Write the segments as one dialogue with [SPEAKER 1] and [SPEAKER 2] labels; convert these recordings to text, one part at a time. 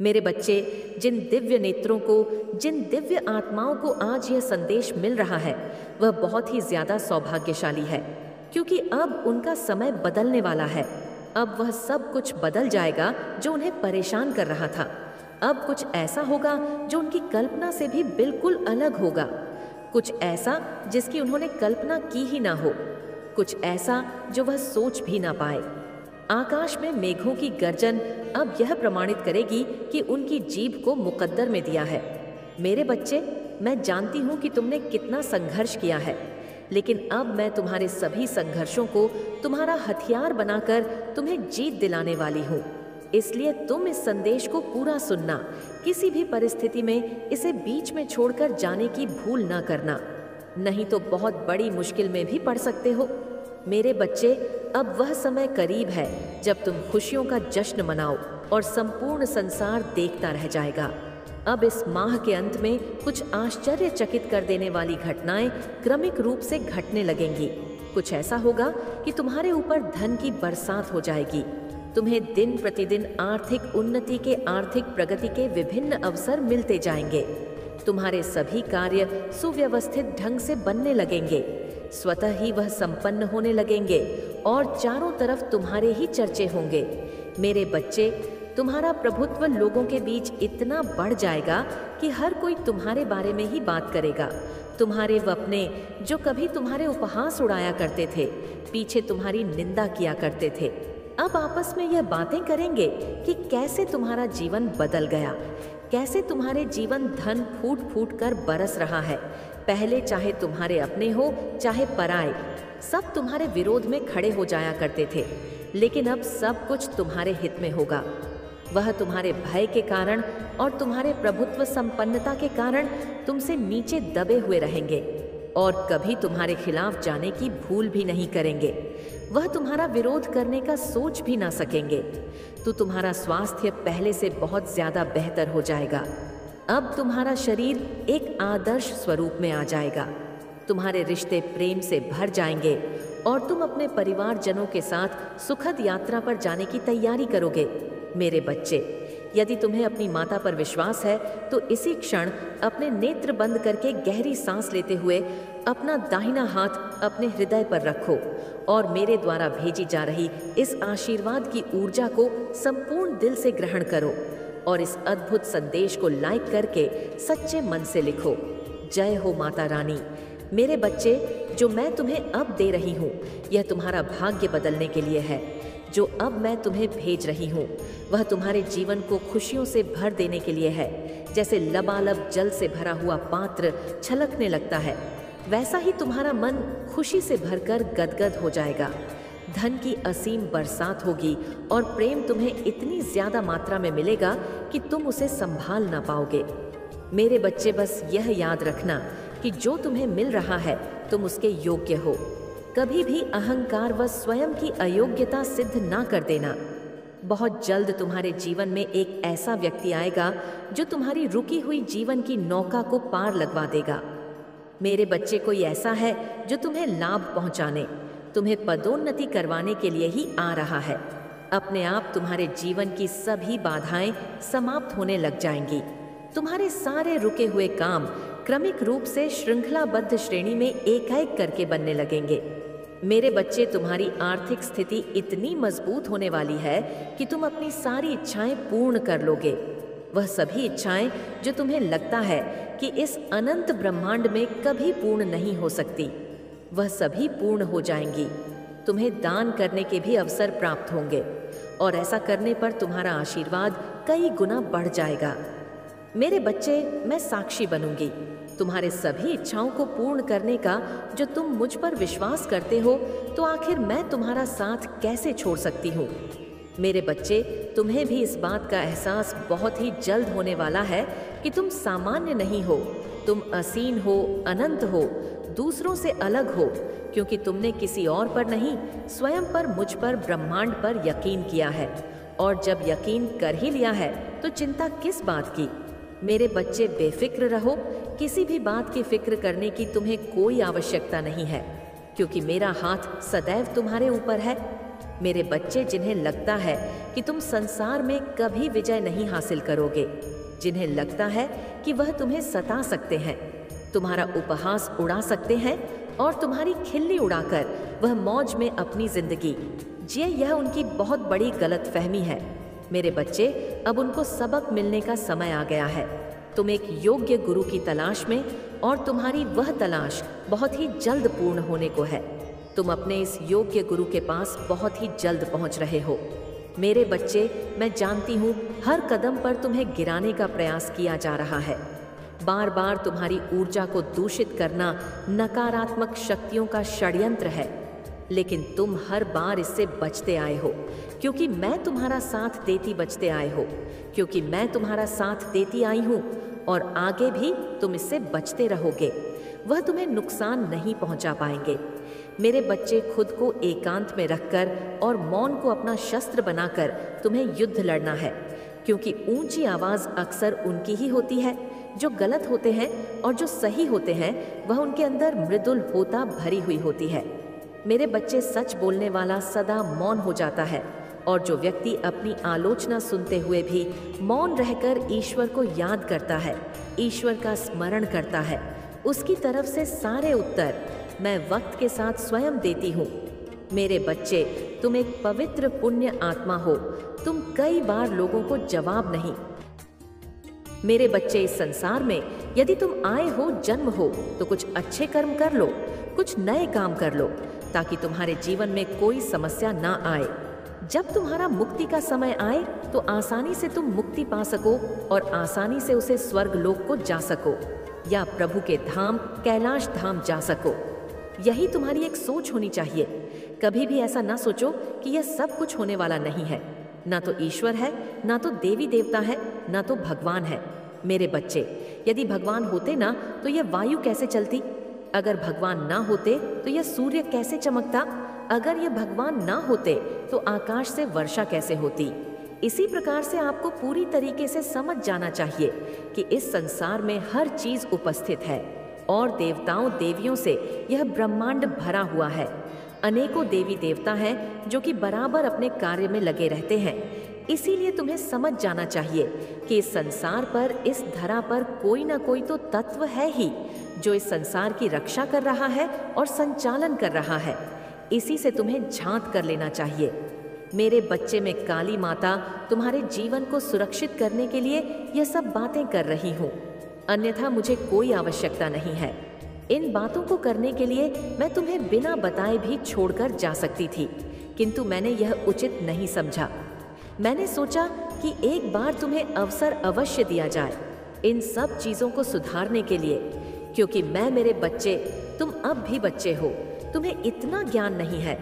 [SPEAKER 1] मेरे बच्चे, जिन दिव्य नेत्रों को, जिन दिव्य आत्माओं को आज यह संदेश मिल रहा है, वह बहुत ही ज्यादा सौभाग्यशाली है, क्योंकि अब उनका समय बदलने वाला है। अब वह सब कुछ बदल जाएगा जो उन्हें परेशान कर रहा था। अब कुछ ऐसा होगा जो उनकी कल्पना से भी बिल्कुल अलग होगा, कुछ ऐसा जिसकी उन्होंने कल्पना की ही ना हो, कुछ ऐसा जो वह सोच भी ना पाए। आकाश में मेघों की गर्जन अब यह प्रमाणित करेगी कि उनकी जीभ को मुकद्दर में दिया है। मेरे बच्चे, मैं जानती हूँ कि तुमने कितना संघर्ष किया है, लेकिन अब मैं तुम्हारे सभी संघर्षों को तुम्हारा हथियार बनाकर तुम्हें जीत दिलाने वाली हूँ। इसलिए तुम इस संदेश को पूरा सुनना, किसी भी परिस्थिति में इसे बीच में छोड़कर जाने की भूल ना करना, नहीं तो बहुत बड़ी मुश्किल में भी पड़ सकते हो। मेरे बच्चे, अब वह समय करीब है जब तुम खुशियों का जश्न मनाओ और संपूर्ण संसार देखता रह जाएगा। अब इस माह के अंत में कुछ आश्चर्यचकित कर देने वाली घटनाएं क्रमिक रूप से घटने लगेंगी। कुछ ऐसा होगा कि तुम्हारे ऊपर धन की बरसात हो जाएगी। तुम्हें दिन प्रतिदिन आर्थिक उन्नति के, आर्थिक प्रगति के विभिन्न अवसर मिलते जाएंगे। तुम्हारे सभी कार्य सुव्यवस्थित ढंग से बनने लगेंगे, स्वतः ही वह संपन्न होने लगेंगे और चारों तरफ तुम्हारे ही चर्चे होंगे। मेरे बच्चे, तुम्हारा प्रभुत्व लोगों के बीच इतना बढ़ जाएगा कि हर कोई तुम्हारे बारे में ही बात करेगा। तुम्हारे वपने, जो कभी तुम्हारे उपहास उड़ाया करते थे, पीछे तुम्हारी निंदा किया करते थे, अब आपस में यह बातें करेंगे कि कैसे तुम्हारा जीवन बदल गया, कैसे तुम्हारे जीवन धन फूट फूट कर बरस रहा है। पहले चाहे तुम्हारे अपने हो चाहे पराए, सब तुम्हारे विरोध में खड़े हो जाया करते थे, लेकिन अब सब कुछ तुम्हारे हित में होगा। वह तुम्हारे भय के कारण और तुम्हारे प्रभुत्व संपन्नता के कारण तुमसे नीचे दबे हुए रहेंगे और कभी तुम्हारे खिलाफ जाने की भूल भी नहीं करेंगे। वह तुम्हारा विरोध करने का सोच भी ना सकेंगे। तो तुम्हारा स्वास्थ्य पहले से बहुत ज्यादा बेहतर हो जाएगा। अब तुम्हारा शरीर एक आदर्श स्वरूप में आ जाएगा। तुम्हारे रिश्ते प्रेम से भर जाएंगे और तुम अपने परिवारजनों के साथ सुखद यात्रा पर जाने की तैयारी करोगे। मेरे बच्चे, यदि तुम्हें अपनी माता पर विश्वास है तो इसी क्षण अपने नेत्र बंद करके गहरी सांस लेते हुए अपना दाहिना हाथ अपने हृदय पर रखो और मेरे द्वारा भेजी जा रही इस आशीर्वाद की ऊर्जा को संपूर्ण दिल से ग्रहण करो और इस अद्भुत संदेश को लाइक करके सच्चे मन से लिखो। जय हो माता रानी। मेरे बच्चे, जो मैं तुम्हें अब दे रही हूँ, यह तुम्हारा भाग्य बदलने के लिए है। जो अब मैं तुम्हें भेज रही हूँ, वह तुम्हारे जीवन को खुशियों से भर देने के लिए है। जैसे लबालब जल से भरा हुआ पात्र छलकने लगता है, वैसा ही तुम्हारा मन खुशी से भरकर गदगद हो जाएगा। धन की असीम बरसात होगी और प्रेम तुम्हें इतनी ज्यादा मात्रा में मिलेगा कि तुम उसे संभाल ना पाओगे। मेरे बच्चे, बस यह याद रखना कि जो तुम्हें मिल रहा है तुम उसके योग्य हो। कभी भी अहंकार व स्वयं की अयोग्यता सिद्ध ना कर देना। बहुत जल्द तुम्हारे जीवन में एक ऐसा व्यक्ति आएगा जो तुम्हारी रुकी हुई जीवन की नौका को पार लगवा देगा। मेरे बच्चे, कोई ऐसा है जो तुम्हें लाभ पहुंचाने, तुम्हें पदोन्नति करवाने के लिए ही आ रहा है। अपने आप तुम्हारे जीवन की सभी बाधाएं समाप्त होने लग जाएंगी। तुम्हारे सारे रुके हुए काम क्रमिक रूप से श्रृंखलाबद्ध श्रेणी में एक-एक करके बनने लगेंगे। मेरे बच्चे, तुम्हारी आर्थिक स्थिति इतनी मजबूत होने वाली है कि तुम अपनी सारी इच्छाएं पूर्ण कर लोगे। वह सभी इच्छाएं जो तुम्हें लगता है कि इस अनंत ब्रह्मांड में कभी पूर्ण नहीं हो सकती, वह सभी पूर्ण हो जाएंगी। तुम्हें दान करने के भी अवसर प्राप्त होंगे और ऐसा करने पर तुम्हारा आशीर्वाद कई गुना बढ़ जाएगा। मेरे बच्चे, मैं साक्षी बनूंगी तुम्हारे सभी इच्छाओं को पूर्ण करने का। जो तुम मुझ पर विश्वास करते हो, तो आखिर मैं तुम्हारा साथ कैसे छोड़ सकती हूँ। मेरे बच्चे, तुम्हें भी इस बात का एहसास बहुत ही जल्द होने वाला है कि तुम सामान्य नहीं हो, तुम असीम हो, अनंत हो, दूसरों से अलग हो, क्योंकि तुमने किसी और पर नहीं, स्वयं पर, मुझ पर, ब्रह्मांड पर यकीन किया है। और जब यकीन कर ही लिया है तो चिंता किस बात की। मेरे बच्चे, बेफिक्र रहो। किसी भी बात की फिक्र करने की तुम्हें कोई आवश्यकता नहीं है, क्योंकि मेरा हाथ सदैव तुम्हारे ऊपर है। मेरे बच्चे, जिन्हें लगता है कि तुम संसार में कभी विजय नहीं हासिल करोगे, जिन्हें लगता है कि वह तुम्हें सता सकते हैं, तुम्हारा उपहास उड़ा सकते हैं और तुम्हारी खिल्ली उड़ाकर वह मौज में अपनी जिंदगी जिए, यह उनकी बहुत बड़ी गलतफहमी है। मेरे बच्चे, अब उनको सबक मिलने का समय आ गया है। तुम एक योग्य गुरु की तलाश में, और तुम्हारी वह तलाश बहुत ही जल्द पूर्ण होने को है। तुम अपने इस योग्य गुरु के पास बहुत ही जल्द पहुंच रहे हो। मेरे बच्चे, मैं जानती हूँ हर कदम पर तुम्हें गिराने का प्रयास किया जा रहा है। बार बार तुम्हारी ऊर्जा को दूषित करना नकारात्मक शक्तियों का षड्यंत्र है, लेकिन तुम हर बार इससे बचते आए हो, क्योंकि मैं तुम्हारा साथ देती बचते आए हो, क्योंकि मैं तुम्हारा साथ देती आई हूँ, और आगे भी तुम इससे बचते रहोगे। वह तुम्हें नुकसान नहीं पहुंचा पाएंगे। मेरे बच्चे, खुद को एकांत में रखकर और मौन को अपना शस्त्र बनाकर तुम्हें युद्ध लड़ना है, क्योंकि ऊंची आवाज अक्सर उनकी ही होती है जो गलत होते हैं, और जो सही होते हैं वह उनके अंदर मृदुल होता भरी हुई होती है। मेरे बच्चे, सच बोलने वाला सदा मौन हो जाता है, और जो व्यक्ति अपनी आलोचना सुनते हुए भी मौन रहकर ईश्वर को याद करता है, ईश्वर का स्मरण करता है, उसकी तरफ से सारे उत्तर मैं वक्त के साथ स्वयं देती हूँ। मेरे बच्चे, तुम एक पवित्र पुण्य आत्मा हो। तुम कई बार लोगों को जवाब नहीं। मेरे बच्चे, इस संसार में यदि तुम आए हो, जन्म हो, तो कुछ अच्छे कर्म कर लो, कुछ नए काम कर लो, ताकि तुम्हारे जीवन में कोई समस्या ना आए। जब तुम्हारा मुक्ति का समय आए तो आसानी से तुम मुक्ति पा सको, और आसानी से उसे स्वर्ग लोक को जा सको, या प्रभु के धाम कैलाश धाम जा सको। यही तुम्हारी एक सोच होनी चाहिए। कभी भी ऐसा ना सोचो कि यह सब कुछ होने वाला नहीं है। ना तो ईश्वर है, ना तो देवी देवता है, ना तो भगवान है। मेरे बच्चे, यदि भगवान होते ना तो यह वायु कैसे चलती? अगर भगवान ना होते तो यह सूर्य कैसे चमकता? अगर यह भगवान ना होते तो आकाश से वर्षा कैसे होती? इसी प्रकार से आपको पूरी तरीके से समझ जाना चाहिए कि इस संसार में हर चीज उपस्थित है, और देवताओं देवियों से यह ब्रह्मांड भरा हुआ है। अनेकों देवी देवता हैं जो कि बराबर अपने कार्य में लगे रहते हैं। इसीलिए तुम्हें समझ जाना चाहिए कि इस संसार पर, इस धरा पर कोई ना कोई तो तत्व है ही जो इस संसार की रक्षा कर रहा है और संचालन कर रहा है। इसी से तुम्हें झांक कर लेना चाहिए। मेरे बच्चे, में काली माता तुम्हारे जीवन को सुरक्षित करने के लिए यह सब बातें कर रही हूँ, अन्यथा मुझे कोई आवश्यकता नहीं है। इन बातों को करने के लिए मैं तुम्हें बिना बताए भी छोड़कर जा सकती थी, किंतु मैंने यह उचित नहीं समझा। मैंने सोचा कि एक बार तुम्हें अवसर अवश्य दिया जाए इन सब चीज़ों को सुधारने के लिए, क्योंकि मैं, मेरे बच्चे, तुम अब भी बच्चे हो, तुम्हें इतना ज्ञान नहीं है,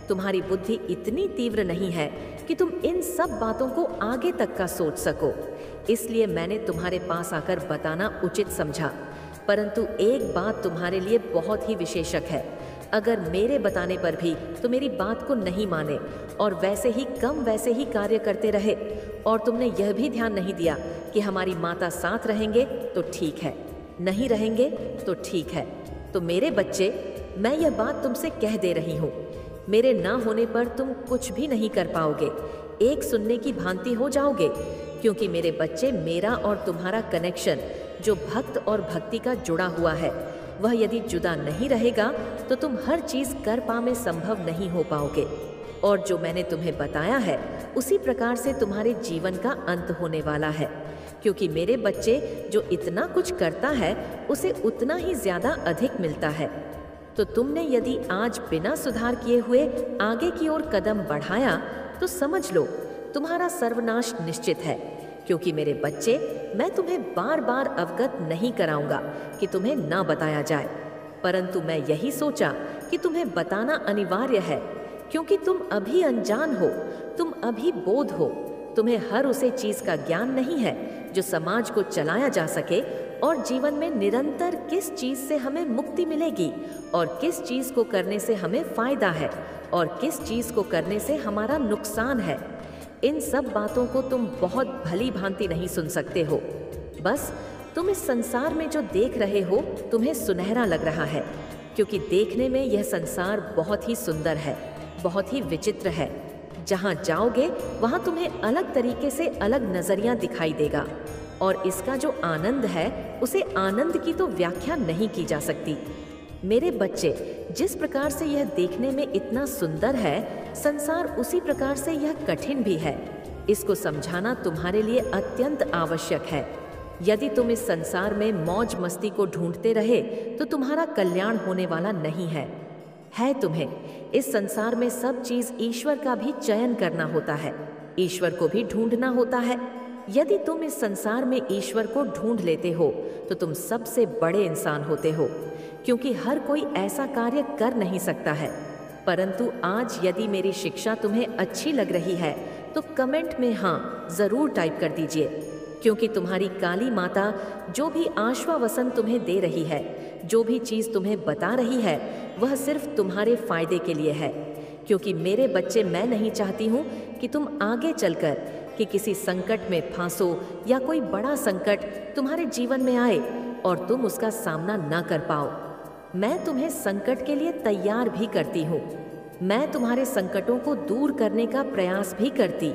[SPEAKER 1] तुम्हारी बुद्धि इतनी तीव्र नहीं है कि तुम इन सब बातों को आगे तक का सोच सको। इसलिए मैंने तुम्हारे पास आकर बताना उचित समझा। परंतु एक बात तुम्हारे लिए बहुत ही विशेषक है। अगर मेरे बताने पर भी तो मेरी बात को नहीं माने और वैसे ही कार्य करते रहे, और तुमने यह भी ध्यान नहीं दिया कि हमारी माता साथ रहेंगे तो ठीक है, नहीं रहेंगे तो ठीक है, तो मेरे बच्चे, मैं यह बात तुमसे कह दे रही हूँ, मेरे ना होने पर तुम कुछ भी नहीं कर पाओगे। एक सुनने की भांति हो जाओगे, क्योंकि मेरे बच्चे, मेरा और तुम्हारा कनेक्शन जो भक्त और भक्ति का जुड़ा हुआ है, वह यदि जुदा नहीं रहेगा तो तुम हर चीज कर पाने संभव नहीं हो पाओगे। और जो मैंने तुम्हें बताया है उसी प्रकार से तुम्हारे जीवन का अंत होने वाला है, क्योंकि मेरे बच्चे, जो इतना कुछ करता है उसे उतना ही ज्यादा अधिक मिलता है। तो तुमने यदि आज बिना सुधार किए हुए आगे की ओर कदम बढ़ाया तो समझ लो तुम्हारा सर्वनाश निश्चित है। क्योंकि मेरे बच्चे, मैं तुम्हें बार बार अवगत नहीं कराऊंगा कि तुम्हें ना बताया जाए, परंतु मैं यही सोचा कि तुम्हें बताना अनिवार्य है, क्योंकि तुम अभी अनजान हो, तुम अभी बोध हो, तुम्हें हर उसे चीज का ज्ञान नहीं है जो समाज को चलाया जा सके, और जीवन में निरंतर किस चीज से हमें मुक्ति मिलेगी और किस चीज को करने से हमें फायदा है और किस चीज को करने से हमारा नुकसान है। इन सब बातों को तुम बहुत भली भांति नहीं सुन सकते हो। बस तुम इस संसार में जो देख रहे हो तुम्हें सुनहरा लग रहा है, क्योंकि देखने में यह संसार बहुत ही सुंदर है, बहुत ही विचित्र है, जहाँ जाओगे वहाँ तुम्हें अलग तरीके से अलग नजरिया दिखाई देगा, और इसका जो आनंद है उसे आनंद की तो व्याख्या नहीं की जा सकती। मेरे बच्चे, जिस प्रकार से यह देखने में इतना सुंदर है, संसार उसी प्रकार से यह कठिन भी है। इसको समझाना तुम्हारे लिए अत्यंत आवश्यक है। यदि तुम इस संसार में मौज मस्ती को ढूंढते रहे तो तुम्हारा कल्याण होने वाला नहीं है। तुम्हें इस संसार में सब चीज ईश्वर का भी चयन करना होता है, ईश्वर को भी ढूंढना होता है। यदि तुम इस संसार में ईश्वर को ढूंढ लेते हो तो तुम सबसे बड़े इंसान होते हो, क्योंकि हर कोई ऐसा कार्य कर नहीं सकता है। परंतु आज यदि मेरी शिक्षा तुम्हें अच्छी लग रही है तो कमेंट में हाँ जरूर टाइप कर दीजिए, क्योंकि तुम्हारी काली माता जो भी आश्वासन तुम्हें दे रही है, जो भी चीज तुम्हें बता रही है, वह सिर्फ तुम्हारे फायदे के लिए है। क्योंकि मेरे बच्चे, मैं नहीं चाहती हूँ कि तुम आगे चलकर कि किसी संकट में फांसो या कोई बड़ा संकट तुम्हारे जीवन में आए और तुम उसका सामना न कर पाओ। मैं तुम्हें संकट के लिए तैयार भी करती हूँ, मैं तुम्हारे संकटों को दूर करने का प्रयास भी करती,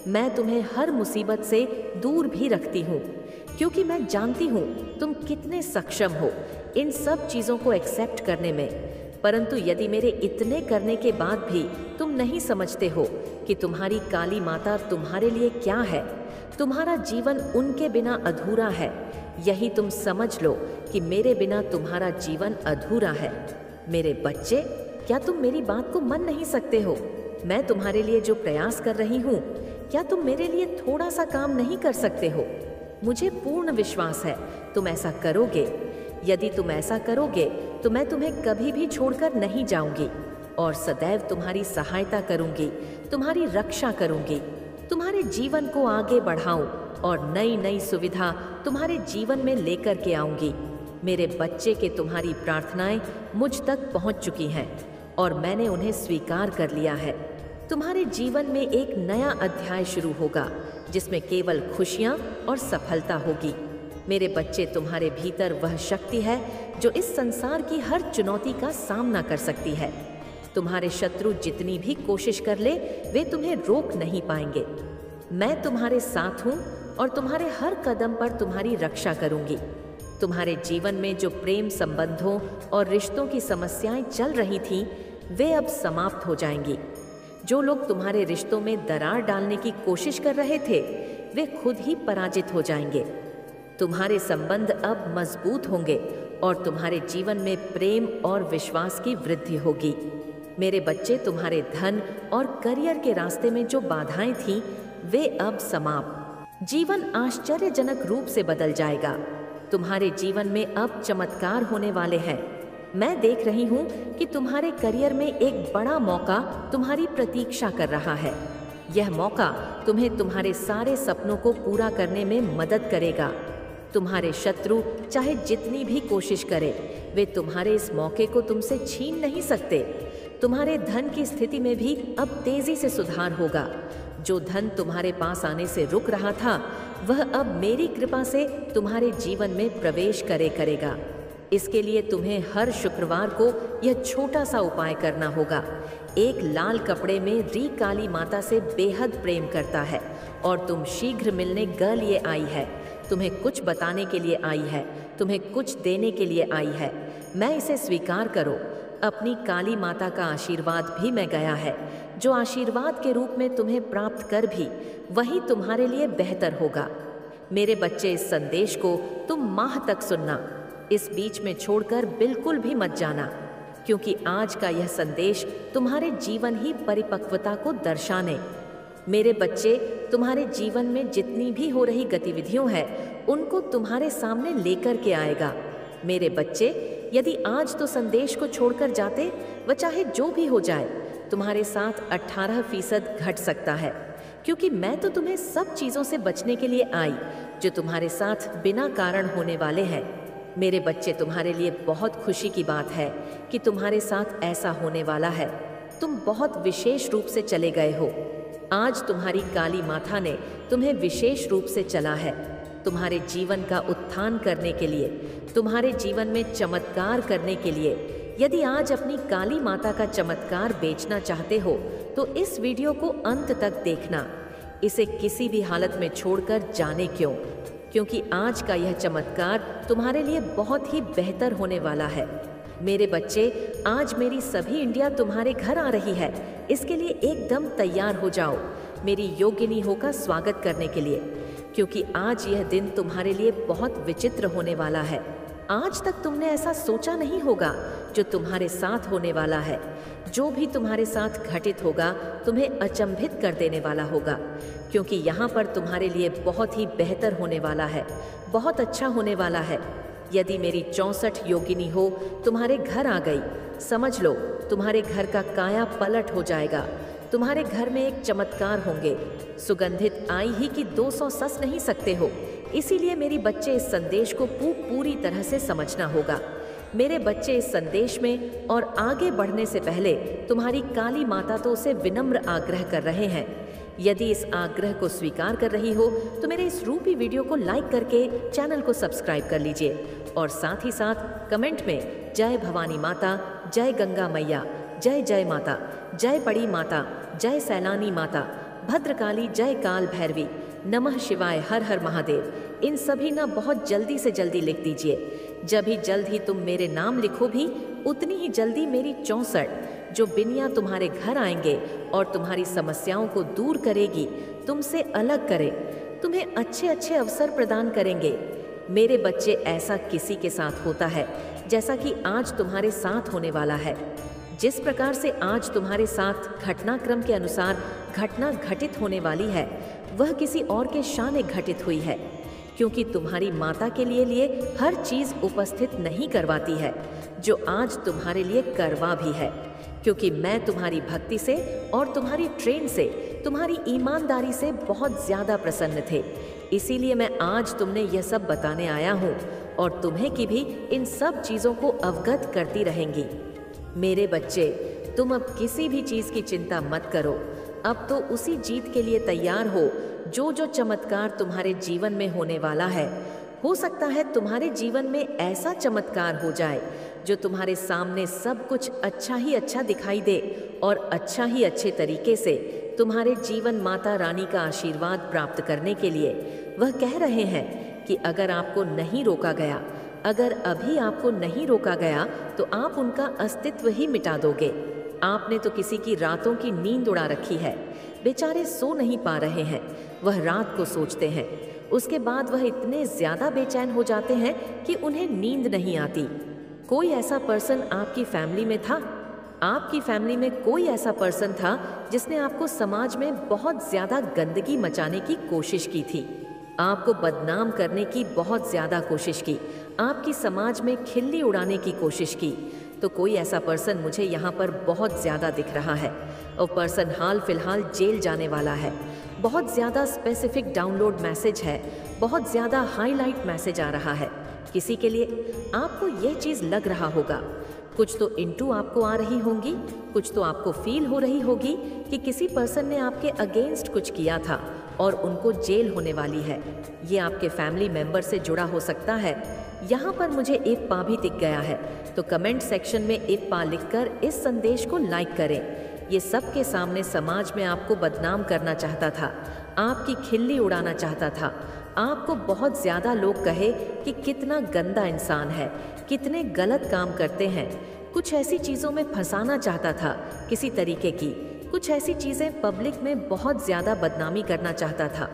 [SPEAKER 1] मैं तुम्हें हर मुसीबत से दूर भी रखती हूँ, क्योंकि मैं जानती हूँ तुम कितने सक्षम हो इन सब चीज़ों को एक्सेप्ट करने में। परंतु यदि मेरे इतने करने के बाद भी तुम नहीं समझते हो कि तुम्हारी काली माता तुम्हारे लिए क्या है, तुम्हारा जीवन उनके बिना अधूरा है, यही तुम समझ लो कि मेरे बिना तुम्हारा जीवन अधूरा है। मेरे बच्चे, क्या तुम मेरी बात को मान नहीं सकते हो? मैं तुम्हारे लिए जो प्रयास कर रही हूँ, क्या तुम मेरे लिए थोड़ा सा काम नहीं कर सकते हो? मुझे पूर्ण विश्वास है तुम ऐसा करोगे। यदि तुम ऐसा करोगे तो मैं तुम्हें कभी भी छोड़कर नहीं जाऊंगी और सदैव तुम्हारी सहायता करूंगी, तुम्हारी रक्षा करूंगी, तुम्हारे जीवन को आगे बढ़ाऊं और नई नई सुविधा तुम्हारे जीवन में लेकर के आऊंगी। मेरे बच्चे के तुम्हारी प्रार्थनाएं मुझ तक पहुंच चुकी हैं और मैंने उन्हें स्वीकार कर लिया है। तुम्हारे जीवन में एक नया अध्याय शुरू होगा जिसमें केवल खुशियां और सफलता होगी। मेरे बच्चे, तुम्हारे भीतर वह शक्ति है जो इस संसार की हर चुनौती का सामना कर सकती है। तुम्हारे शत्रु जितनी भी कोशिश कर ले, वे तुम्हें रोक नहीं पाएंगे। मैं तुम्हारे साथ हूँ और तुम्हारे हर कदम पर तुम्हारी रक्षा करूंगी। तुम्हारे जीवन में जो प्रेम संबंधों और रिश्तों की समस्याएं चल रही थीं, वे अब समाप्त हो जाएंगी। जो लोग तुम्हारे रिश्तों में दरार डालने की कोशिश कर रहे थे, वे खुद ही पराजित हो जाएंगे। तुम्हारे संबंध अब मजबूत होंगे और तुम्हारे जीवन में प्रेम और विश्वास की वृद्धि होगी। मेरे बच्चे, तुम्हारे धन और करियर के रास्ते में जो बाधाएं थीं, वे अब समाप्त। जीवन आश्चर्यजनक रूप से बदल जाएगा। तुम्हारे जीवन में अब चमत्कार होने वाले हैं। मैं देख रही हूँ कि तुम्हारे करियर में एक बड़ा मौका तुम्हारी प्रतीक्षा कर रहा है। यह मौका तुम्हें तुम्हारे सारे सपनों को पूरा करने में मदद करेगा। तुम्हारे शत्रु चाहे जितनी भी कोशिश करे, वे तुम्हारे इस मौके को तुमसे छीन नहीं सकते। तुम्हारे धन की स्थिति में भी अब तेजी से सुधार होगा। जो धन तुम्हारे पास आने से रुक रहा था, वह अब मेरी कृपा से तुम्हारे जीवन में प्रवेश करेगा। इसके लिए तुम्हें हर शुक्रवार को यह छोटा सा उपाय करना होगा। एक लाल कपड़े में री काली माता से बेहद प्रेम करता है और तुम शीघ्र मिलने लिए आई है। तुम्हें कुछ बताने के लिए आई है, तुम्हें कुछ देने के लिए आई है। मैं इसे स्वीकार करो। अपनी काली माता का आशीर्वाद भी मैं गया है। जो आशीर्वाद के रूप में तुम्हें प्राप्त कर भी, वही तुम्हारे लिए बेहतर होगा। मेरे बच्चे, इस संदेश को तुम माह तक सुनना, इस बीच में छोड़कर बिल्कुल भी मत जाना, क्योंकि आज का यह संदेश तुम्हारे जीवन ही परिपक्वता को दर्शाने। मेरे बच्चे, तुम्हारे जीवन में जितनी भी हो रही गतिविधियों है, उनको तुम्हारे सामने लेकर के आएगा। मेरे बच्चे, यदि आज तो संदेश को छोड़कर जाते, वह चाहे जो भी हो जाए, तुम्हारे साथ 18% घट सकता है, क्योंकि मैं तो तुम्हें सब चीज़ों से बचने के लिए आई जो तुम्हारे साथ बिना कारण होने वाले हैं। मेरे बच्चे, तुम्हारे लिए बहुत खुशी की बात है कि तुम्हारे साथ ऐसा होने वाला है। तुम बहुत विशेष रूप से चले गए हो। आज तुम्हारी काली माता ने तुम्हें विशेष रूप से चला है, तुम्हारे जीवन का उत्थान करने के लिए, तुम्हारे जीवन में चमत्कार करने के लिए। यदि आज अपनी काली माता का चमत्कार बेचना चाहते हो तो इस वीडियो को अंत तक देखना। इसे किसी भी हालत में छोड़कर जाने क्यों, क्योंकि आज का यह चमत्कार तुम्हारे लिए बहुत ही बेहतर होने वाला है। मेरे बच्चे, आज मेरी सभी इंडिया तुम्हारे घर आ रही है। इसके लिए एकदम तैयार हो जाओ मेरी योगिनी हो का स्वागत करने के लिए, क्योंकि आज यह दिन तुम्हारे लिए बहुत विचित्र होने वाला है। आज तक तुमने ऐसा सोचा नहीं होगा जो तुम्हारे साथ होने वाला है। जो भी तुम्हारे साथ घटित होगा तुम्हें अचंभित कर देने वाला होगा, क्योंकि यहाँ पर तुम्हारे लिए बहुत ही बेहतर होने वाला है, बहुत अच्छा होने वाला है। यदि मेरी 64 योगिनी हो तुम्हारे घर आ गई, समझ लो तुम्हारे घर का काया पलट हो जाएगा। तुम्हारे घर में एक चमत्कार होंगे। सुगंधित आई ही कि 200 सस नहीं सकते हो। इसीलिए मेरी बच्चे इस संदेश को पूरी तरह से समझना होगा। मेरे बच्चे इस संदेश में और आगे बढ़ने से पहले तुम्हारी काली माता तो उसे विनम्र आग्रह कर रहे हैं। यदि इस आग्रह को स्वीकार कर रही हो तो मेरे इस रूपी वीडियो को लाइक करके चैनल को सब्सक्राइब कर लीजिए और साथ ही साथ कमेंट में जय भवानी माता, जय गंगा मैया, जय जय माता, जय बड़ी माता, जय सैलानी माता, भद्रकाली, जय काल भैरवी, नमः शिवाय, हर हर महादेव, इन सभी ना बहुत जल्दी से जल्दी लिख दीजिए। जब ही जल्द ही तुम मेरे नाम लिखो भी, उतनी ही जल्दी मेरी 64 जो बिनिया तुम्हारे घर आएंगे और तुम्हारी समस्याओं को दूर करेगी, तुमसे अलग करे, तुम्हें अच्छे अच्छे अवसर प्रदान करेंगे। मेरे बच्चे, ऐसा किसी के साथ होता है जैसा कि आज तुम्हारे साथ होने वाला है। जिस प्रकार से आज तुम्हारे साथ घटनाक्रम के अनुसार घटना घटित होने वाली है, वह किसी और के शान घटित हुई है, क्योंकि तुम्हारी माता के लिए हर चीज उपस्थित नहीं करवाती है जो आज तुम्हारे लिए करवा भी है, क्योंकि मैं तुम्हारी भक्ति से और तुम्हारी ट्रेन से, तुम्हारी ईमानदारी से बहुत ज्यादा प्रसन्न थे। इसीलिए मैं आज तुमने यह सब बताने आया हूँ और तुम्हें की भी इन सब चीजों को अवगत करती रहेंगी। मेरे बच्चे, तुम अब किसी भी चीज की चिंता मत करो। अब तो उसी जीत के लिए तैयार हो जो जो चमत्कार तुम्हारे जीवन में होने वाला है। हो सकता है तुम्हारे जीवन में ऐसा चमत्कार हो जाए जो तुम्हारे सामने सब कुछ अच्छा ही अच्छा दिखाई दे और अच्छा ही अच्छे तरीके से तुम्हारे जीवन माता रानी का आशीर्वाद प्राप्त करने के लिए वह कह रहे हैं कि अगर आपको नहीं रोका गया, अगर अभी आपको नहीं रोका गया तो आप उनका अस्तित्व ही मिटा दोगे। आपने तो किसी की रातों की नींद उड़ा रखी है। बेचारे सो नहीं पा रहे हैं, वह रात को सोचते हैं, उसके बाद वह इतने ज्यादा बेचैन हो जाते हैं कि उन्हें नींद नहीं आती। कोई ऐसा पर्सन आपकी फैमिली में था? आपकी फैमिली में कोई ऐसा पर्सन था जिसने आपको समाज में बहुत ज्यादा गंदगी मचाने की कोशिश की थी, आपको बदनाम करने की बहुत ज्यादा कोशिश की, आपकी समाज में खिल्ली उड़ाने की कोशिश की? तो कोई ऐसा पर्सन मुझे यहाँ पर बहुत ज़्यादा दिख रहा है और पर्सन हाल फिलहाल जेल जाने वाला है। बहुत ज़्यादा स्पेसिफिक डाउनलोड मैसेज है, बहुत ज़्यादा हाईलाइट मैसेज आ रहा है। किसी के लिए आपको ये चीज़ लग रहा होगा, कुछ तो इनटू आपको आ रही होंगी, कुछ तो आपको फील हो रही होगी कि किसी पर्सन ने आपके अगेंस्ट कुछ किया था और उनको जेल होने वाली है। ये आपके फैमिली मेंबर से जुड़ा हो सकता है। यहाँ पर मुझे एक पा भी दिख गया है, तो कमेंट सेक्शन में एक पा लिखकर इस संदेश को लाइक करें। ये सबके सामने समाज में आपको बदनाम करना चाहता था, आपकी खिल्ली उड़ाना चाहता था, आपको बहुत ज़्यादा लोग कहे कि कितना गंदा इंसान है, कितने गलत काम करते हैं, कुछ ऐसी चीज़ों में फंसाना चाहता था किसी तरीके की, कुछ ऐसी चीज़ें पब्लिक में बहुत ज़्यादा बदनामी करना चाहता था।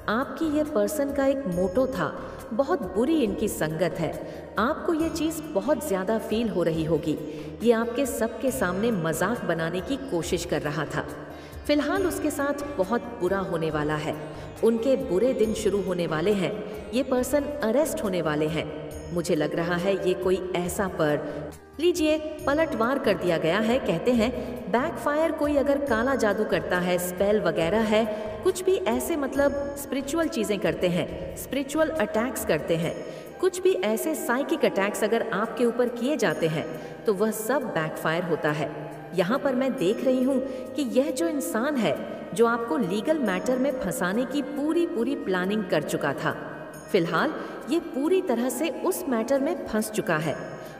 [SPEAKER 1] आपकी ये पर्सन का एक मोटो था, बहुत बुरी इनकी संगत है। आपको ये चीज़ बहुत ज़्यादा फील हो रही होगी। ये आपके सबके सामने मजाक बनाने की कोशिश कर रहा था। फिलहाल उसके साथ बहुत बुरा होने वाला है, उनके बुरे दिन शुरू होने वाले हैं। ये पर्सन अरेस्ट होने वाले हैं। मुझे लग रहा है ये कोई ऐसा लीजिए पलटवार कर दिया गया है। कहते हैं बैकफायर, कोई अगर काला जादू करता है, स्पेल वगैरह है, कुछ भी ऐसे मतलब स्पिरिचुअल चीज़ें करते हैं, स्पिरिचुअल अटैक्स करते हैं, कुछ भी ऐसे साइकिक अटैक्स अगर आपके ऊपर किए जाते हैं तो वह सब बैकफायर होता है। यहाँ पर मैं देख रही हूँ कि यह जो इंसान है जो आपको लीगल मैटर में फंसाने की पूरी प्लानिंग कर चुका था, फिलहाल ये पूरी तरह से उस मैटर में फंस चुका है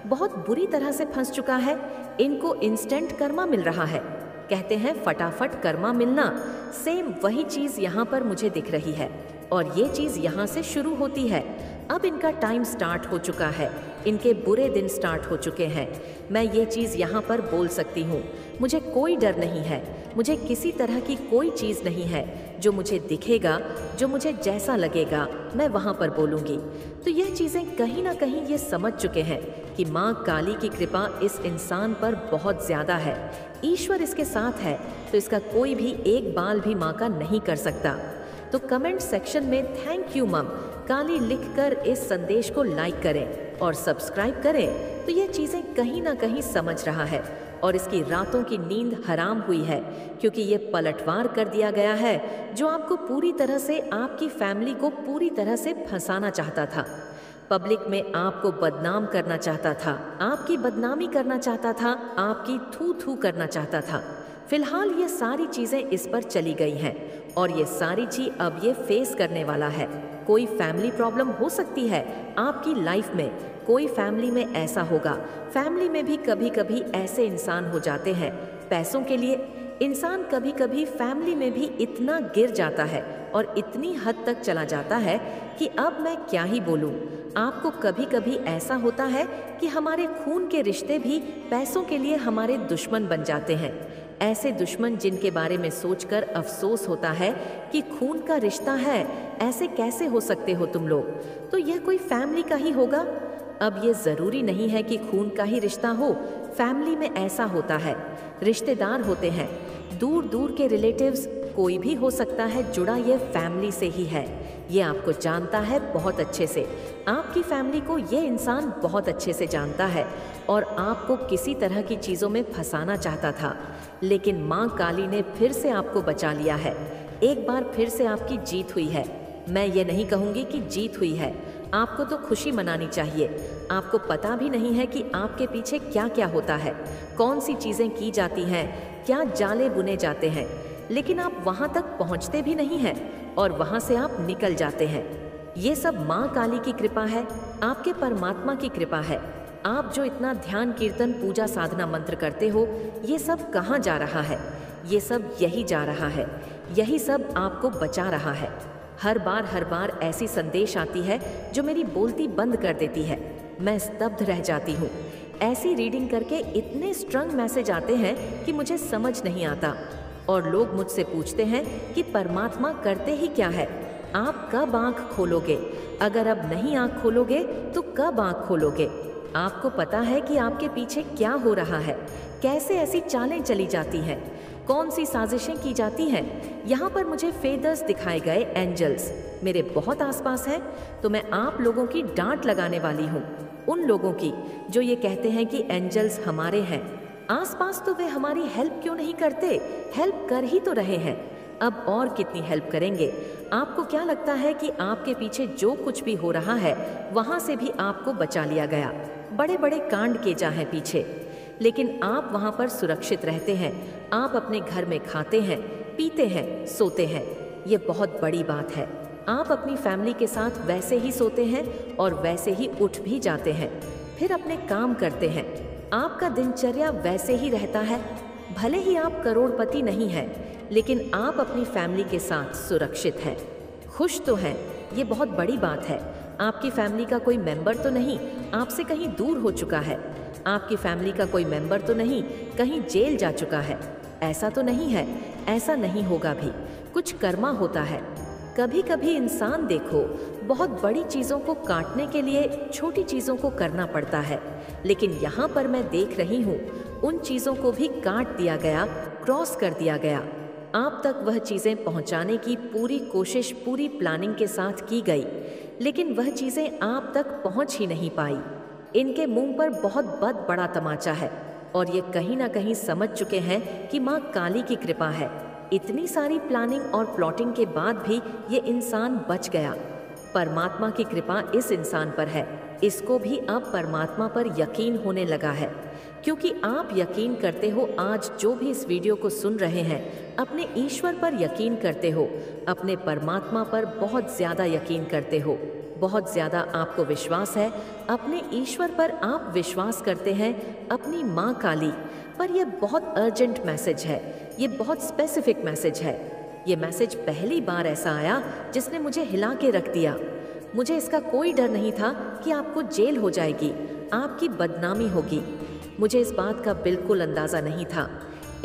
[SPEAKER 1] बहुत बुरी तरह से फंस चुका है। इनको इंस्टेंट कर्मा मिल रहा है। कहते हैं फटाफट कर्मा मिलना, सेम वही चीज़ यहाँ पर मुझे दिख रही है और ये चीज़ यहाँ से शुरू होती है। अब इनका टाइम स्टार्ट हो चुका है, इनके बुरे दिन स्टार्ट हो चुके हैं। मैं ये चीज़ यहाँ पर बोल सकती हूँ। मुझे कोई डर नहीं है, मुझे किसी तरह की कोई चीज़ नहीं है। जो मुझे दिखेगा, जो मुझे जैसा लगेगा, मैं वहाँ पर बोलूँगी। तो यह चीज़ें कहीं ना कहीं ये समझ चुके हैं कि माँ काली की कृपा इस इंसान पर बहुत ज़्यादा है। ईश्वर इसके साथ है तो इसका कोई भी एक बाल भी माँ का नहीं कर सकता। तो कमेंट सेक्शन में थैंक यू मम काली लिखकर इस संदेश को लाइक करें और सब्सक्राइब करें। तो ये चीज़ें कहीं ना कहीं समझ रहा है और इसकी रातों की नींद हराम हुई है, क्योंकि ये पलटवार कर दिया गया है जो आपको पूरी तरह से, आपकी फैमिली को पूरी तरह से फंसाना चाहता था। पब्लिक में आपको बदनाम करना चाहता था, आपकी बदनामी करना चाहता था, आपकी थू थू करना चाहता था। फिलहाल ये सारी चीज़ें इस पर चली गई हैं और ये सारी चीज़ अब ये फेस करने वाला है। कोई फैमिली प्रॉब्लम हो सकती है आपकी लाइफ में, कोई फैमिली में ऐसा होगा। फैमिली में भी कभी कभी ऐसे इंसान हो जाते हैं पैसों के लिए। इंसान कभी कभी फैमिली में भी इतना गिर जाता है और इतनी हद तक चला जाता है कि अब मैं क्या ही बोलूं। आपको कभी कभी ऐसा होता है कि हमारे खून के रिश्ते भी पैसों के लिए हमारे दुश्मन बन जाते हैं। ऐसे दुश्मन जिनके बारे में सोचकर अफसोस होता है कि खून का रिश्ता है, ऐसे कैसे हो सकते हो तुम लोग। तो यह कोई फैमिली का ही होगा। अब ये ज़रूरी नहीं है कि खून का ही रिश्ता हो, फैमिली में ऐसा होता है, रिश्तेदार होते हैं, दूर दूर के रिलेटिव्स, कोई भी हो सकता है जुड़ा ये फैमिली से ही है। ये आपको जानता है बहुत अच्छे से, आपकी फैमिली को ये इंसान बहुत अच्छे से जानता है और आपको किसी तरह की चीज़ों में फंसाना चाहता था, लेकिन माँ काली ने फिर से आपको बचा लिया है। एक बार फिर से आपकी जीत हुई है। मैं ये नहीं कहूँगी कि जीत हुई है, आपको तो खुशी मनानी चाहिए। आपको पता भी नहीं है कि आपके पीछे क्या क्या होता है, कौन सी चीज़ें की जाती हैं, क्या जाले बुने जाते हैं, लेकिन आप वहाँ तक पहुँचते भी नहीं हैं और वहाँ से आप निकल जाते हैं। ये सब माँ काली की कृपा है, आपके परमात्मा की कृपा है। आप जो इतना ध्यान कीर्तन पूजा साधना मंत्र करते हो, ये सब कहाँ जा रहा है? ये सब यही जा रहा है, यही सब आपको बचा रहा है। हर बार ऐसी संदेश आती है जो मेरी बोलती बंद कर देती है, मैं स्तब्ध रह जाती हूँ। ऐसी रीडिंग करके इतने स्ट्रंग मैसेज आते हैं कि मुझे समझ नहीं आता और लोग मुझसे पूछते हैं कि परमात्मा करते ही क्या है, आप कब आँख खोलोगे? अगर अब नहीं आँख खोलोगे तो कब आँख खोलोगे? आपको पता है कि आपके पीछे क्या हो रहा है, कैसे ऐसी चालें चली जाती हैं, कौन सी साजिशें की जाती हैं। यहाँ पर मुझे फेदर्स दिखाए गए, एंजल्स मेरे बहुत आसपास हैं, तो मैं आप लोगों की डांट लगाने वाली हूँ, उन लोगों की जो ये कहते हैं कि एंजल्स हमारे हैं आसपास, तो वे हमारी हेल्प क्यों नहीं करते? हेल्प कर ही तो रहे हैं, अब और कितनी हेल्प करेंगे? आपको क्या लगता है कि आपके पीछे जो कुछ भी हो रहा है वहाँ से भी आपको बचा लिया गया? बड़े बड़े कांड किए जा हैं पीछे, लेकिन आप वहाँ पर सुरक्षित रहते हैं। आप अपने घर में खाते हैं, पीते हैं, सोते हैं, ये बहुत बड़ी बात है। आप अपनी फैमिली के साथ वैसे ही सोते हैं और वैसे ही उठ भी जाते हैं, फिर अपने काम करते हैं। आपका दिनचर्या वैसे ही रहता है। भले ही आप करोड़पति नहीं हैं, लेकिन आप अपनी फैमिली के साथ सुरक्षित हैं, खुश तो हैं, ये बहुत बड़ी बात है। आपकी फैमिली का कोई मेंबर तो नहीं आपसे कहीं दूर हो चुका है, आपकी फैमिली का कोई मेंबर तो नहीं कहीं जेल जा चुका है, ऐसा तो नहीं है, ऐसा नहीं होगा भी। कुछ कर्मा होता है। कभी कभी इंसान देखो बहुत बड़ी चीज़ों को काटने के लिए छोटी चीज़ों को करना पड़ता है, लेकिन यहाँ पर मैं देख रही हूँ उन चीज़ों को भी काट दिया गया, क्रॉस कर दिया गया। आप तक वह चीज़ें पहुँचाने की पूरी कोशिश, पूरी प्लानिंग के साथ की गई, लेकिन वह चीज़ें आप तक पहुँच ही नहीं पाई। इनके मुंह पर बहुत बड़ा तमाचा है और ये कहीं ना कहीं समझ चुके हैं कि माँ काली की कृपा है। इतनी सारी प्लानिंग और प्लॉटिंग के बाद भी ये इंसान बच गया। परमात्मा की कृपा इस इंसान पर है, इसको भी अब परमात्मा पर यकीन होने लगा है। क्योंकि आप यकीन करते हो, आज जो भी इस वीडियो को सुन रहे हैं अपने ईश्वर पर यकीन करते हो, अपने परमात्मा पर बहुत ज़्यादा यकीन करते हो, बहुत ज़्यादा आपको विश्वास है, अपने ईश्वर पर आप विश्वास करते हैं, अपनी माँ काली पर। यह बहुत अर्जेंट मैसेज है, ये बहुत स्पेसिफिक मैसेज है। ये मैसेज पहली बार ऐसा आया जिसने मुझे हिला के रख दिया। मुझे इसका कोई डर नहीं था कि आपको जेल हो जाएगी, आपकी बदनामी होगी। मुझे इस बात का बिल्कुल अंदाज़ा नहीं था।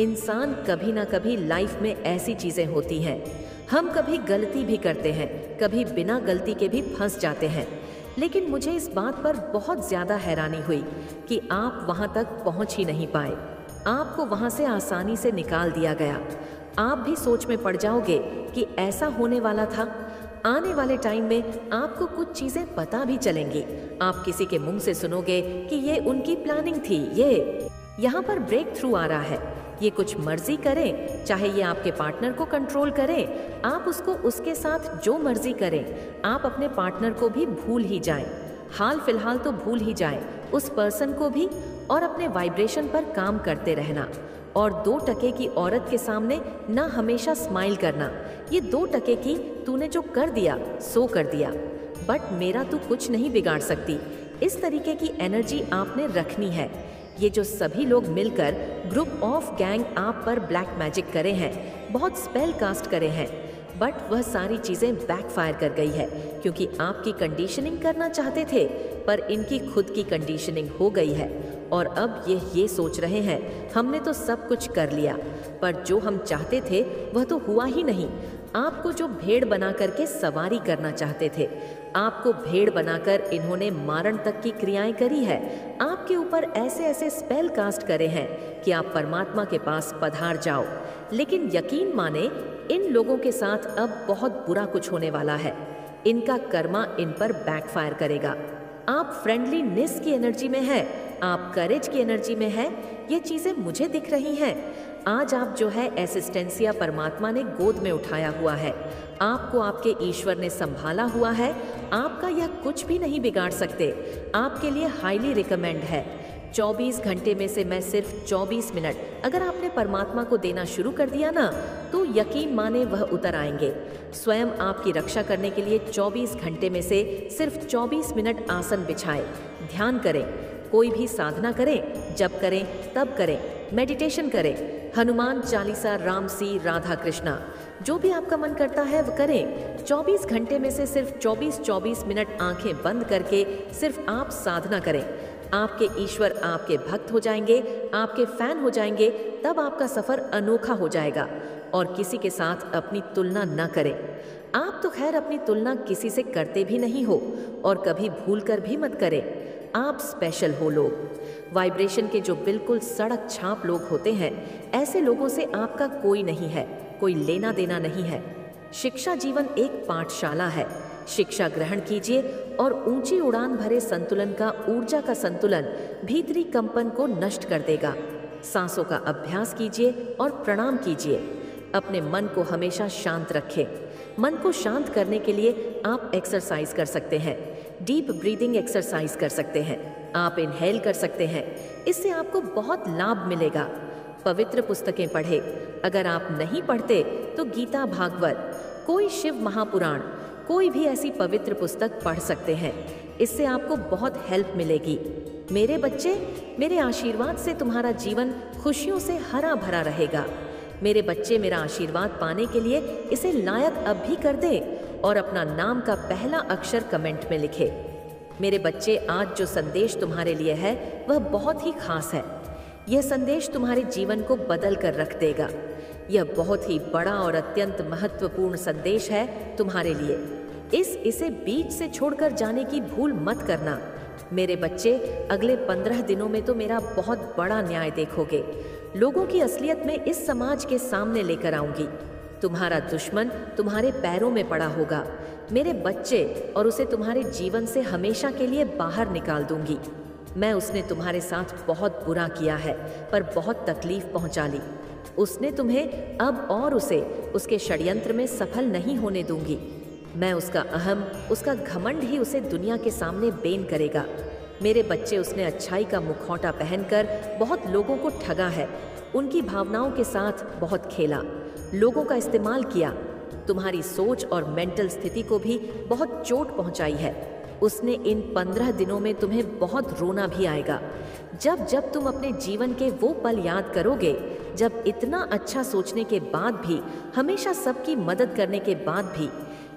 [SPEAKER 1] इंसान कभी ना कभी लाइफ में ऐसी चीज़ें होती हैं, हम कभी गलती भी करते हैं, कभी बिना गलती के भी फंस जाते हैं। लेकिन मुझे इस बात पर बहुत ज़्यादा हैरानी हुई कि आप वहाँ तक पहुँच ही नहीं पाए। आपको वहाँ से आसानी से निकाल दिया गया। आप भी सोच में पड़ जाओगे कि ऐसा होने वाला था। आने वाले टाइम में आपको कुछ चीज़ें पता भी चलेंगी। आप किसी के मुंह से सुनोगे कि ये उनकी प्लानिंग थी, ये यहाँ पर ब्रेक थ्रू आ रहा है। ये कुछ मर्जी करें, चाहे ये आपके पार्टनर को कंट्रोल करें, आप उसको उसके साथ जो मर्जी करें, आप अपने पार्टनर को भी भूल ही जाएं। हाल फिलहाल तो भूल ही जाएं उस पर्सन को भी, और अपने वाइब्रेशन पर काम करते रहना। और 2 टके की औरत के सामने ना हमेशा स्माइल करना। ये 2 टके की तूने जो कर दिया सो कर दिया, बट मेरा तू कुछ नहीं बिगाड़ सकती। इस तरीके की एनर्जी आपने रखनी है। ये जो सभी लोग मिलकर ग्रुप ऑफ गैंग आप पर ब्लैक मैजिक करे हैं, बहुत स्पेल कास्ट करे हैं, बट वह सारी चीज़ें बैकफायर कर गई है क्योंकि आपकी कंडीशनिंग करना चाहते थे, पर इनकी खुद की कंडीशनिंग हो गई है। और अब ये सोच रहे हैं हमने तो सब कुछ कर लिया, पर जो हम चाहते थे वह तो हुआ ही नहीं। आपको जो भेड़ बना करके सवारी करना चाहते थे, आपको भेड़ बनाकर इन्होंने मारण तक की क्रियाएं करी है। आपके ऊपर ऐसे ऐसे स्पेल कास्ट करे हैं कि आप परमात्मा के पास पधार जाओ। लेकिन यकीन माने, इन लोगों के साथ अब बहुत बुरा कुछ होने वाला है। इनका कर्मा इन पर बैकफायर करेगा। आप फ्रेंडलीनेस की एनर्जी में है, आप करेज की एनर्जी में है, ये चीज़ें मुझे दिख रही हैं। आज आप जो है एसिस्टेंसिया परमात्मा ने गोद में उठाया हुआ है, आपको आपके ईश्वर ने संभाला हुआ है। आपका यह कुछ भी नहीं बिगाड़ सकते। आपके लिए हाईली रिकमेंड है। 24 घंटे में से मैं सिर्फ 24 मिनट अगर आपने परमात्मा को देना शुरू कर दिया ना, तो यकीन माने वह उतर आएंगे। स्वयं आपकी रक्षा करने के लिए 24 घंटे में से सिर्फ 24 मिनट आसन बिछाएं, ध्यान करें, कोई भी साधना करें, जप करें, तब करें, मेडिटेशन करें, हनुमान चालीसा, राम सी, राधा कृष्णा, जो भी आपका मन करता है वो करें। 24 घंटे में से सिर्फ 24 मिनट आंखें बंद करके सिर्फ आप साधना करें। आपके ईश्वर आपके भक्त हो जाएंगे, आपके फैन हो जाएंगे, तब आपका सफ़र अनोखा हो जाएगा। और किसी के साथ अपनी तुलना न करें। आप तो खैर अपनी तुलना किसी से करते भी नहीं हो, और कभी भूल कर भी मत करें। आप स्पेशल हो लोग। वाइब्रेशन के जो बिल्कुल सड़क छाप लोग होते हैं, ऐसे लोगों से आपका कोई नहीं है, कोई लेना देना नहीं है। शिक्षा जीवन एक पाठशाला है। शिक्षा ग्रहण कीजिए और ऊंची उड़ान भरे संतुलन का, ऊर्जा का संतुलन भीतरी कंपन को नष्ट कर देगा। सांसों का अभ्यास कीजिए और प्रणाम कीजिए। अपने मन को हमेशा शांत रखें। मन को शांत करने के लिए आप एक्सरसाइज कर सकते हैं। डीप ब्रीदिंग एक्सरसाइज कर सकते हैं। आप इनहेल कर सकते हैं। इससे आपको बहुत लाभ मिलेगा। पवित्र पुस्तकें पढ़े। अगर आप नहीं पढ़ते तो गीता, भागवत, कोई शिव महापुराण, कोई भी ऐसी पवित्र पुस्तक पढ़ सकते हैं। इससे आपको बहुत हेल्प मिलेगी। मेरे बच्चे, मेरे आशीर्वाद से तुम्हारा जीवन खुशियों से हरा भरा रहेगा। मेरे बच्चे, मेरा आशीर्वाद पाने के लिए इसे लायक अब भी कर दे और अपना नाम का पहला अक्षर कमेंट में लिखे। मेरे बच्चे, आज जो संदेश तुम्हारे लिए है वह बहुत ही खास है। यह संदेश तुम्हारे जीवन को बदल कर रख देगा। यह बहुत ही बड़ा और अत्यंत महत्वपूर्ण संदेश है तुम्हारे लिए। इसे बीच से छोड़कर जाने की भूल मत करना। मेरे बच्चे, अगले 15 दिनों में तो मेरा बहुत बड़ा न्याय देखोगे। लोगों की असलियत में इस समाज के सामने लेकर आऊंगी। तुम्हारा दुश्मन तुम्हारे पैरों में पड़ा होगा, मेरे बच्चे, और उसे तुम्हारे जीवन से हमेशा के लिए बाहर निकाल दूंगी। मैं उसने तुम्हारे साथ बहुत बुरा किया है, पर बहुत तकलीफ पहुंचा ली। उसने तुम्हें अब और उसे उसके षड्यंत्र में सफल नहीं होने दूंगी। मैं उसका अहम, उसका घमंड ही उसे दुनिया के सामने बेन करेगा। मेरे बच्चे उसने अच्छाई का मुखौटा पहनकर बहुत लोगों को ठगा है, उनकी भावनाओं के साथ बहुत खेला, लोगों का इस्तेमाल किया, तुम्हारी सोच और मेंटल स्थिति को भी बहुत चोट पहुंचाई है। उसने इन 15 दिनों में तुम्हें बहुत रोना भी आएगा। जब जब तुम अपने जीवन के वो पल याद करोगे जब इतना अच्छा सोचने के बाद भी, हमेशा सबकी मदद करने के बाद भी,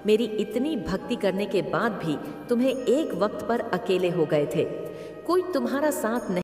[SPEAKER 1] मेरी इतनी भक्ति करने के बाद भी तुम्हें एक वक्त पर अकेले हो गए थे, कोई तुम्हारा साथ नहीं